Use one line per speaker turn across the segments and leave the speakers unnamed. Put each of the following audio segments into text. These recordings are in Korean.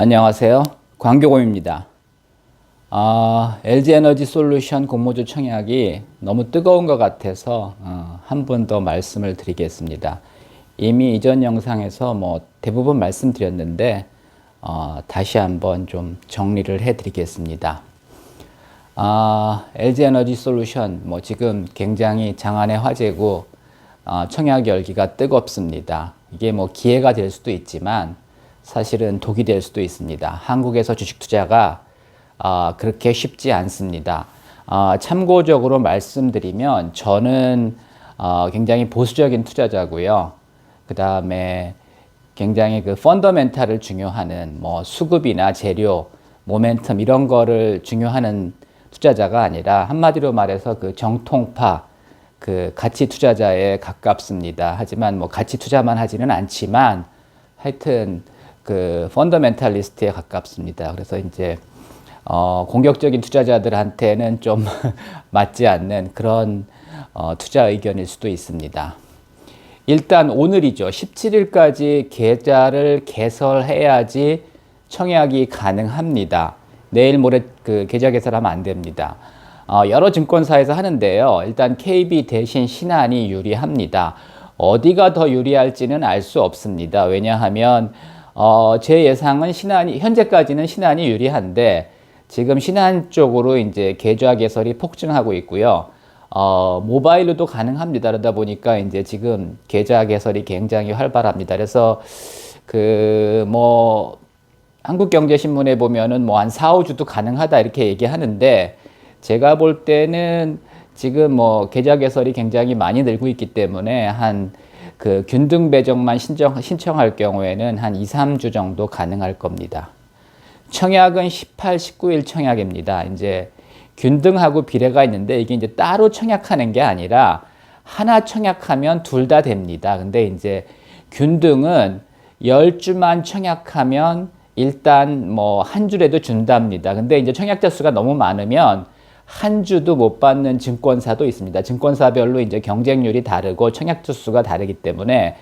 안녕하세요. 광교곰입니다. LG에너지솔루션 공모주 청약이 너무 뜨거운 것 같아서 한 번 더 말씀을 드리겠습니다. 이미 이전 영상에서 대부분 말씀드렸는데 다시 한번 좀 정리를 해드리겠습니다. LG에너지솔루션 지금 굉장히 장안의 화제고 청약 열기가 뜨겁습니다. 이게 기회가 될 수도 있지만 사실은 독이 될 수도 있습니다. 한국에서 주식 투자가 그렇게 쉽지 않습니다. 참고적으로 말씀드리면 저는 굉장히 보수적인 투자자고요. 그 다음에 굉장히 그 펀더멘탈을 중요하는 수급이나 재료, 모멘텀 이런 거를 중요하는 투자자가 아니라 한마디로 말해서 그 정통파 그 가치 투자자에 가깝습니다. 하지만 가치 투자만 하지는 않지만 하여튼 그 펀더멘탈리스트에 가깝습니다. 그래서 이제 공격적인 투자자들한테는 좀 맞지 않는 그런 투자 의견일 수도 있습니다. 일단 오늘이죠. 17일까지 계좌를 개설해야지 청약이 가능합니다. 내일 모레 그 계좌 개설하면 안 됩니다. 여러 증권사에서 하는데요. 일단 KB 대신 신한이 유리합니다. 어디가 더 유리할지는 알 수 없습니다. 왜냐하면 제 예상은 현재까지는 신한이 유리한데 지금 신한 쪽으로 이제 계좌 개설이 폭증하고 있고요. 모바일로도 가능합니다. 그러다 보니까 이제 지금 계좌 개설이 굉장히 활발합니다. 그래서 한국경제신문에 보면은 한 4, 5주도 가능하다 이렇게 얘기하는데 제가 볼 때는 지금 계좌 개설이 굉장히 많이 늘고 있기 때문에 그 균등 배정만 신청할 경우에는 한 2, 3주 정도 가능할 겁니다. 청약은 18, 19일 청약입니다. 이제 균등하고 비례가 있는데 이게 이제 따로 청약하는 게 아니라 하나 청약하면 둘 다 됩니다. 근데 이제 균등은 10주만 청약하면 일단 한 주라도 준답니다. 근데 이제 청약자 수가 너무 많으면 한 주도 못 받는 증권사도 있습니다. 증권사별로 이제 경쟁률이 다르고 청약자 수가 다르기 때문에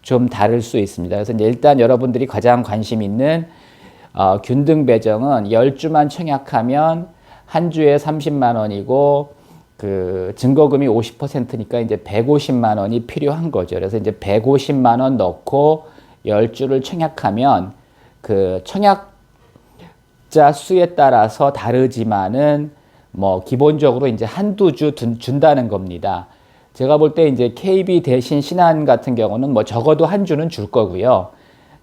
좀 다를 수 있습니다. 그래서 이제 일단 여러분들이 가장 관심 있는 균등 배정은 10주만 청약하면 한 주에 30만 원이고 그 증거금이 50%니까 이제 150만 원이 필요한 거죠. 그래서 이제 150만 원 넣고 10주를 청약하면 그 청약자 수에 따라서 다르지만은 기본적으로 이제 한두 주 준다는 겁니다. 제가 볼 때 이제 KB 대신 신한 같은 경우는 적어도 한 주는 줄 거고요.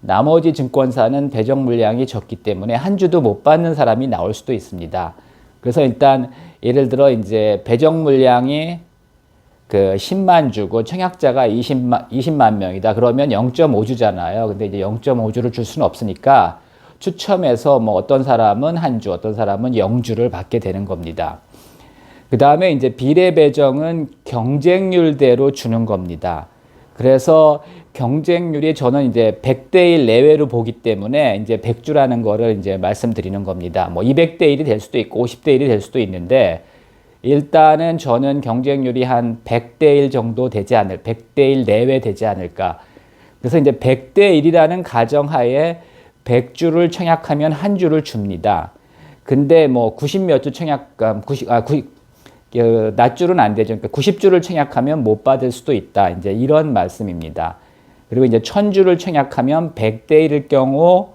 나머지 증권사는 배정 물량이 적기 때문에 한 주도 못 받는 사람이 나올 수도 있습니다. 그래서 일단 예를 들어 이제 배정 물량이 그 10만 주고 청약자가 20만 명이다. 그러면 0.5주잖아요. 근데 이제 0.5주를 줄 수는 없으니까 추첨해서 어떤 사람은 한 주, 어떤 사람은 0주를 받게 되는 겁니다. 그 다음에 이제 비례 배정은 경쟁률대로 주는 겁니다. 그래서 경쟁률이 저는 이제 100대 1 내외로 보기 때문에 이제 100주라는 거를 이제 말씀드리는 겁니다. 200대 1이 될 수도 있고 50대 1이 될 수도 있는데 일단은 저는 경쟁률이 한 100대 1 정도 100대 1 내외 되지 않을까. 그래서 이제 100대 1이라는 가정하에 100주를 청약하면 한 주를 줍니다. 근데 90몇 주 낮줄은 안 되죠. 그러니까 90주를 청약하면 못 받을 수도 있다. 이제 이런 말씀입니다. 그리고 이제 1000주를 청약하면 100대 1일 경우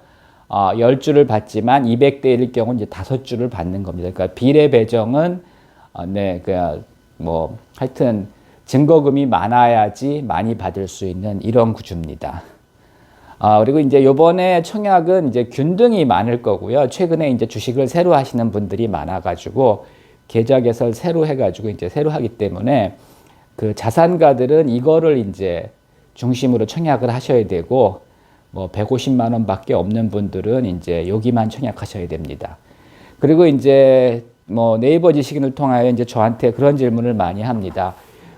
10주를 받지만 200대 1일 경우 이제 5주를 받는 겁니다. 그러니까 비례 배정은 하여튼 증거금이 많아야지 많이 받을 수 있는 이런 구조입니다. 그리고 이제 요번에 청약은 이제 균등이 많을 거고요. 최근에 이제 주식을 새로 하시는 분들이 많아가지고 계좌 개설 새로 해가지고 이제 새로 하기 때문에 그 자산가들은 이거를 이제 중심으로 청약을 하셔야 되고 150만 원밖에 없는 분들은 이제 여기만 청약하셔야 됩니다. 그리고 이제 네이버 지식인을 통하여 이제 저한테 그런 질문을 많이 합니다.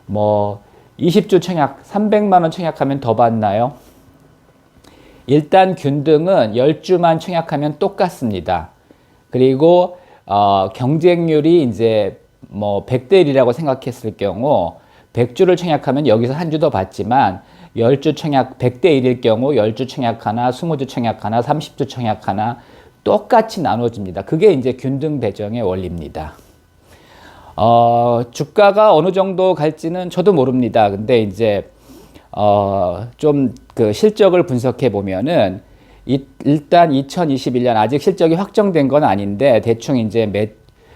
20주 청약 300만 원 청약하면 더 받나요? 일단 균등은 10주만 청약하면 똑같습니다. 그리고 경쟁률이 이제 100대 1이라고 생각했을 경우 100주를 청약하면 여기서 한 주 더 받지만 10주 청약 100대 1일 경우 10주 청약 하나, 20주 청약 하나, 30주 청약 하나 똑같이 나눠집니다. 그게 이제 균등 배정의 원리입니다. 주가가 어느 정도 갈지는 저도 모릅니다. 근데 이제 좀 그 실적을 분석해 보면은 일단 2021년 아직 실적이 확정된 건 아닌데 대충 이제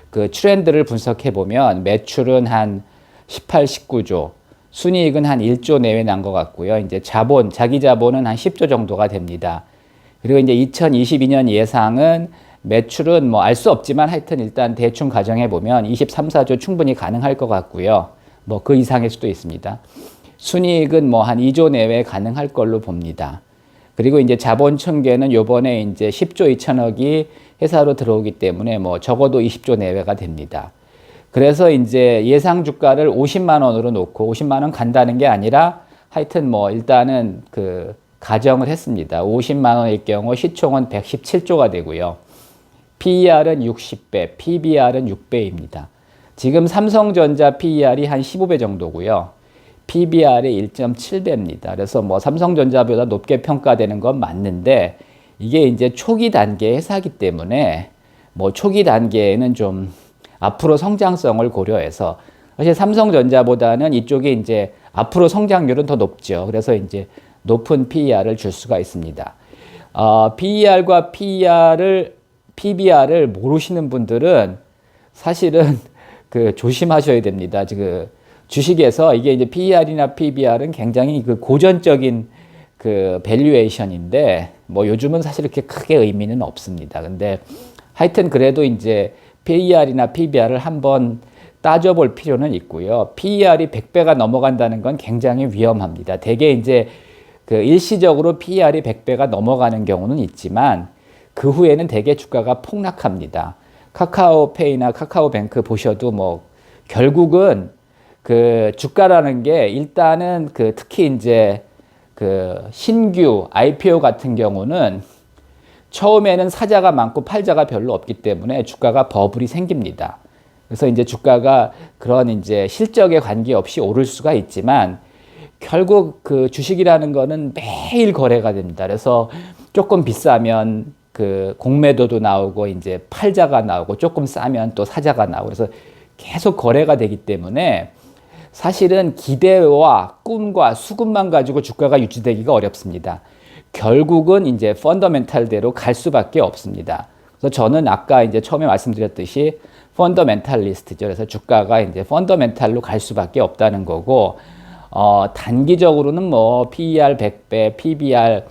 그 트렌드를 분석해 보면 매출은 한 18, 19조, 순이익은 한 1조 내외 난 것 같고요. 이제 자기 자본은 한 10조 정도가 됩니다. 그리고 이제 2022년 예상은 매출은 뭐 알 수 없지만 하여튼 일단 대충 가정해 보면 23, 4조 충분히 가능할 것 같고요. 뭐 그 이상일 수도 있습니다. 순이익은 뭐 한 2조 내외 가능할 걸로 봅니다. 그리고 이제 자본 총계는 요번에 이제 10조 2천억이 회사로 들어오기 때문에 뭐 적어도 20조 내외가 됩니다. 그래서 이제 예상 주가를 50만 원으로 놓고 50만 원 간다는 게 아니라 하여튼 뭐 일단은 그 가정을 했습니다. 50만 원일 경우 시총은 117조가 되고요. PER은 60배, PBR은 6배입니다. 지금 삼성전자 PER이 한 15배 정도고요. PBR이 1.7배입니다. 그래서 뭐 삼성전자보다 높게 평가되는 건 맞는데 이게 이제 초기 단계 회사이기 때문에 뭐 초기 단계에는 좀 앞으로 성장성을 고려해서 사실 삼성전자보다는 이쪽에 이제 앞으로 성장률은 더 높죠. 그래서 이제 높은 PER을 줄 수가 있습니다. PER과 PBR을 모르시는 분들은 사실은 그 조심하셔야 됩니다. 그 주식에서 이게 이제 PER이나 PBR은 굉장히 그 고전적인 그 밸류에이션인데 뭐 요즘은 사실 이렇게 크게 의미는 없습니다. 근데 하여튼 그래도 이제 PER이나 PBR을 한번 따져볼 필요는 있고요. PER이 100배가 넘어간다는 건 굉장히 위험합니다. 대개 이제 그 일시적으로 PER이 100배가 넘어가는 경우는 있지만 그 후에는 대개 주가가 폭락합니다. 카카오페이나 카카오뱅크 보셔도 뭐 결국은 그 주가라는 게 일단은 그 특히 이제 그 신규 IPO 같은 경우는 처음에는 사자가 많고 팔자가 별로 없기 때문에 주가가 버블이 생깁니다. 그래서 이제 주가가 그런 이제 실적에 관계없이 오를 수가 있지만 결국 그 주식이라는 거는 매일 거래가 됩니다. 그래서 조금 비싸면 그 공매도도 나오고 이제 팔자가 나오고 조금 싸면 또 사자가 나오고 그래서 계속 거래가 되기 때문에 사실은 기대와 꿈과 수급만 가지고 주가가 유지되기가 어렵습니다. 결국은 이제 펀더멘탈대로 갈 수밖에 없습니다. 그래서 저는 아까 이제 처음에 말씀드렸듯이 펀더멘탈리스트죠. 그래서 주가가 이제 펀더멘탈로 갈 수밖에 없다는 거고, 단기적으로는 뭐 PER 100배, PBR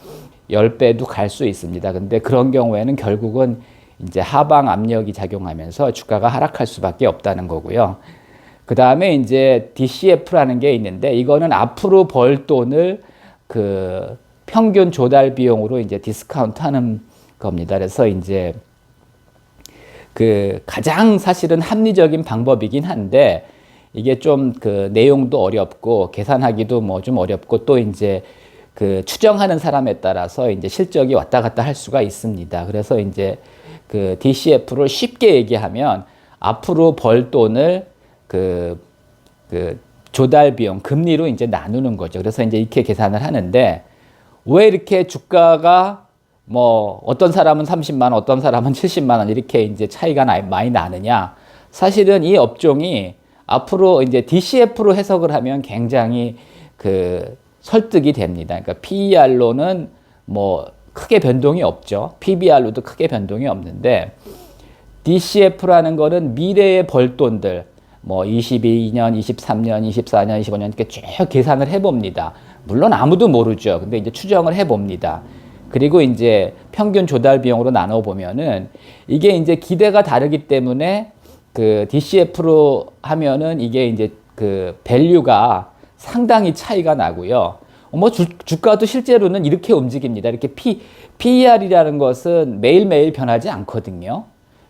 10배도 갈 수 있습니다. 근데 그런 경우에는 결국은 이제 하방 압력이 작용하면서 주가가 하락할 수밖에 없다는 거고요. 그 다음에 이제 DCF라는 게 있는데 이거는 앞으로 벌 돈을 그 평균 조달 비용으로 이제 디스카운트 하는 겁니다. 그래서 이제 그 가장 사실은 합리적인 방법이긴 한데 이게 좀 그 내용도 어렵고 계산하기도 뭐 좀 어렵고 또 이제 그 추정하는 사람에 따라서 이제 실적이 왔다 갔다 할 수가 있습니다. 그래서 이제 그 DCF를 쉽게 얘기하면 앞으로 벌 돈을 그 조달 비용 금리로 이제 나누는 거죠. 그래서 이제 이렇게 계산을 하는데 왜 이렇게 주가가 뭐 어떤 사람은 30만 원, 어떤 사람은 70만 원 이렇게 이제 차이가 많이 나느냐? 사실은 이 업종이 앞으로 이제 DCF로 해석을 하면 굉장히 그 설득이 됩니다. 그러니까 PER로는 뭐 크게 변동이 없죠. PBR로도 크게 변동이 없는데 DCF라는 거는 미래의 벌돈들 뭐 22년, 23년, 24년, 25년 이렇게 쭉 계산을 해봅니다. 물론 아무도 모르죠. 근데 이제 추정을 해봅니다. 그리고 이제 평균 조달 비용으로 나눠보면은 이게 이제 기대가 다르기 때문에 그 DCF로 하면은 이게 이제 그 밸류가 상당히 차이가 나고요. 뭐 주가도 실제로는 이렇게 움직입니다. 이렇게 PER이라는 것은 매일매일 변하지 않거든요.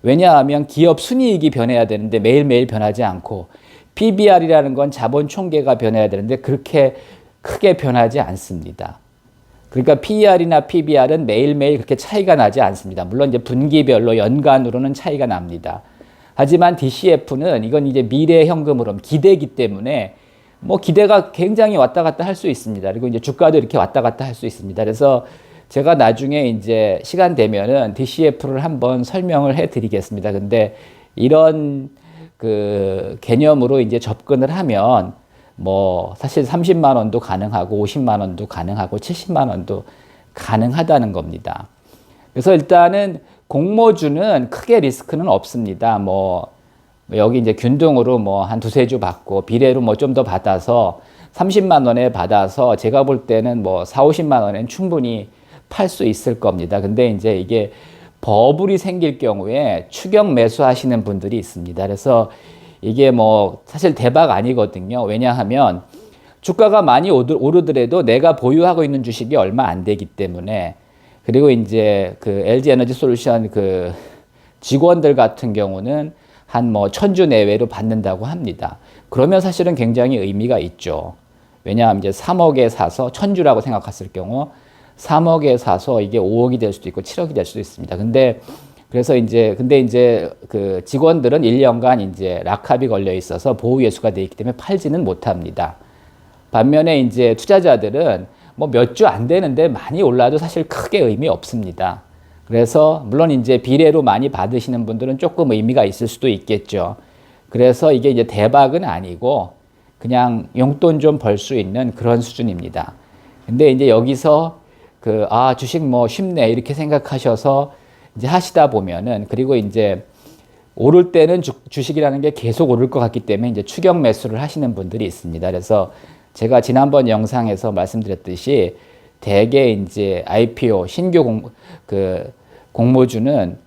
왜냐하면 기업 순이익이 변해야 되는데 매일매일 변하지 않고 PBR이라는 건 자본 총계가 변해야 되는데 그렇게 크게 변하지 않습니다. 그러니까 PER이나 PBR은 매일매일 그렇게 차이가 나지 않습니다. 물론 이제 분기별로 연간으로는 차이가 납니다. 하지만 DCF는 이건 이제 미래 현금 흐름 기대이기 때문에 뭐 기대가 굉장히 왔다 갔다 할 수 있습니다. 그리고 이제 주가도 이렇게 왔다 갔다 할 수 있습니다. 그래서 제가 나중에 이제 시간 되면은 DCF를 한번 설명을 해 드리겠습니다. 근데 이런 그 개념으로 이제 접근을 하면 뭐 사실 30만 원도 가능하고 50만 원도 가능하고 70만 원도 가능하다는 겁니다. 그래서 일단은 공모주는 크게 리스크는 없습니다. 뭐 여기 이제 균등으로 뭐 한 두세 주 받고 비례로 뭐 좀 더 받아서 30만 원에 받아서 제가 볼 때는 뭐 4, 50만 원엔 충분히 팔 수 있을 겁니다. 근데 이제 이게 버블이 생길 경우에 추격 매수하시는 분들이 있습니다. 그래서 이게 뭐 사실 대박 아니거든요. 왜냐하면 주가가 많이 오르더라도 내가 보유하고 있는 주식이 얼마 안 되기 때문에, 그리고 이제 그 LG 에너지 솔루션 그 직원들 같은 경우는 한 뭐 1000주 내외로 받는다고 합니다. 그러면 사실은 굉장히 의미가 있죠. 왜냐하면 이제 3억에 사서 1000주라고 생각했을 경우 3억에 사서 이게 5억이 될 수도 있고 7억이 될 수도 있습니다. 그래서 이제 그 직원들은 1년간 이제 락합이 걸려 있어서 보호 예수가 되어 있기 때문에 팔지는 못합니다. 반면에 이제 투자자들은 뭐 몇 주 안 되는데 많이 올라도 사실 크게 의미 없습니다. 그래서 물론 이제 비례로 많이 받으시는 분들은 조금 의미가 있을 수도 있겠죠. 그래서 이게 이제 대박은 아니고 그냥 용돈 좀 벌 수 있는 그런 수준입니다. 근데 이제 여기서 주식 뭐 쉽네 이렇게 생각하셔서 이제 하시다 보면은, 그리고 이제 오를 때는 주식이라는 게 계속 오를 것 같기 때문에 이제 추격 매수를 하시는 분들이 있습니다. 그래서 제가 지난번 영상에서 말씀드렸듯이 대개 이제 IPO 신규 공모주는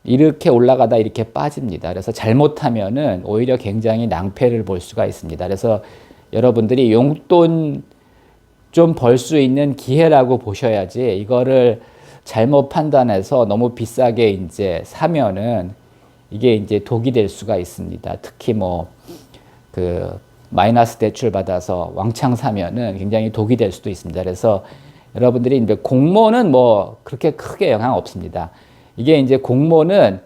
이렇게 올라가다 이렇게 빠집니다. 그래서 잘못하면은 오히려 굉장히 낭패를 볼 수가 있습니다. 그래서 여러분들이 용돈 좀 벌 수 있는 기회라고 보셔야지, 이거를 잘못 판단해서 너무 비싸게 이제 사면은 이게 이제 독이 될 수가 있습니다. 특히 뭐 마이너스 대출 받아서 왕창 사면은 굉장히 독이 될 수도 있습니다. 그래서 여러분들이 이제 공모는 뭐 그렇게 크게 영향 없습니다. 이게 이제 공모는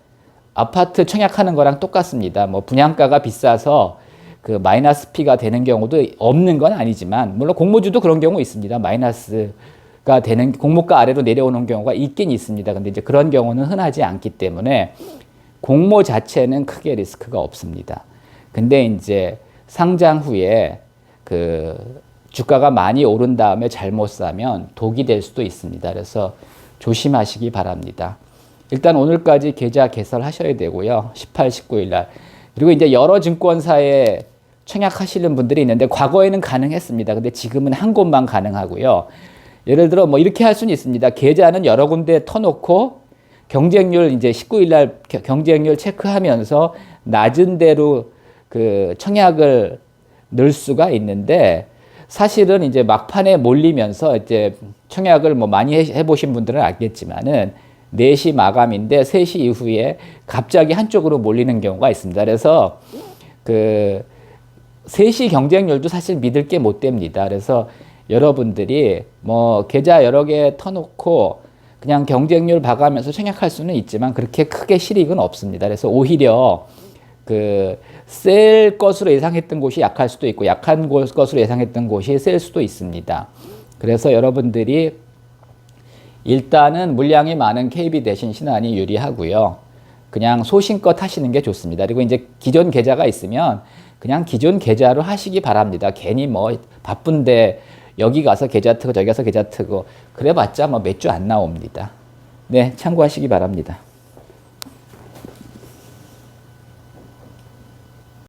아파트 청약하는 거랑 똑같습니다. 뭐 분양가가 비싸서 그 마이너스 P가 되는 경우도 없는 건 아니지만, 물론 공모주도 그런 경우 있습니다. 마이너스가 되는, 공모가 아래로 내려오는 경우가 있긴 있습니다. 근데 이제 그런 경우는 흔하지 않기 때문에 공모 자체는 크게 리스크가 없습니다. 근데 이제 상장 후에 주가가 많이 오른 다음에 잘못 사면 독이 될 수도 있습니다. 그래서 조심하시기 바랍니다. 일단 오늘까지 계좌 개설하셔야 되고요. 18, 19일 날. 그리고 이제 여러 증권사에 청약하시는 분들이 있는데 과거에는 가능했습니다. 근데 지금은 한 곳만 가능하고요. 예를 들어 뭐 이렇게 할 수는 있습니다. 계좌는 여러 군데 터놓고 경쟁률 이제 19일 날 경쟁률 체크하면서 낮은 대로 청약을 넣을 수가 있는데, 사실은 이제 막판에 몰리면서 이제 청약을 뭐 많이 해보신 분들은 알겠지만은 4시 마감인데 3시 이후에 갑자기 한쪽으로 몰리는 경우가 있습니다. 그래서 3시 경쟁률도 사실 믿을 게 못 됩니다. 그래서 여러분들이 뭐 계좌 여러 개 터놓고 그냥 경쟁률 봐가면서 청약할 수는 있지만 그렇게 크게 실익은 없습니다. 그래서 오히려 셀 것으로 예상했던 곳이 약할 수도 있고 약한 것으로 예상했던 곳이 셀 수도 있습니다. 그래서 여러분들이 일단은 물량이 많은 KB 대신 신한이 유리하고요. 그냥 소신껏 하시는 게 좋습니다. 그리고 이제 기존 계좌가 있으면 그냥 기존 계좌로 하시기 바랍니다. 괜히 뭐 바쁜데 여기 가서 계좌 트고 저기 가서 계좌 트고 그래봤자 뭐 몇 주 안 나옵니다. 네, 참고하시기 바랍니다.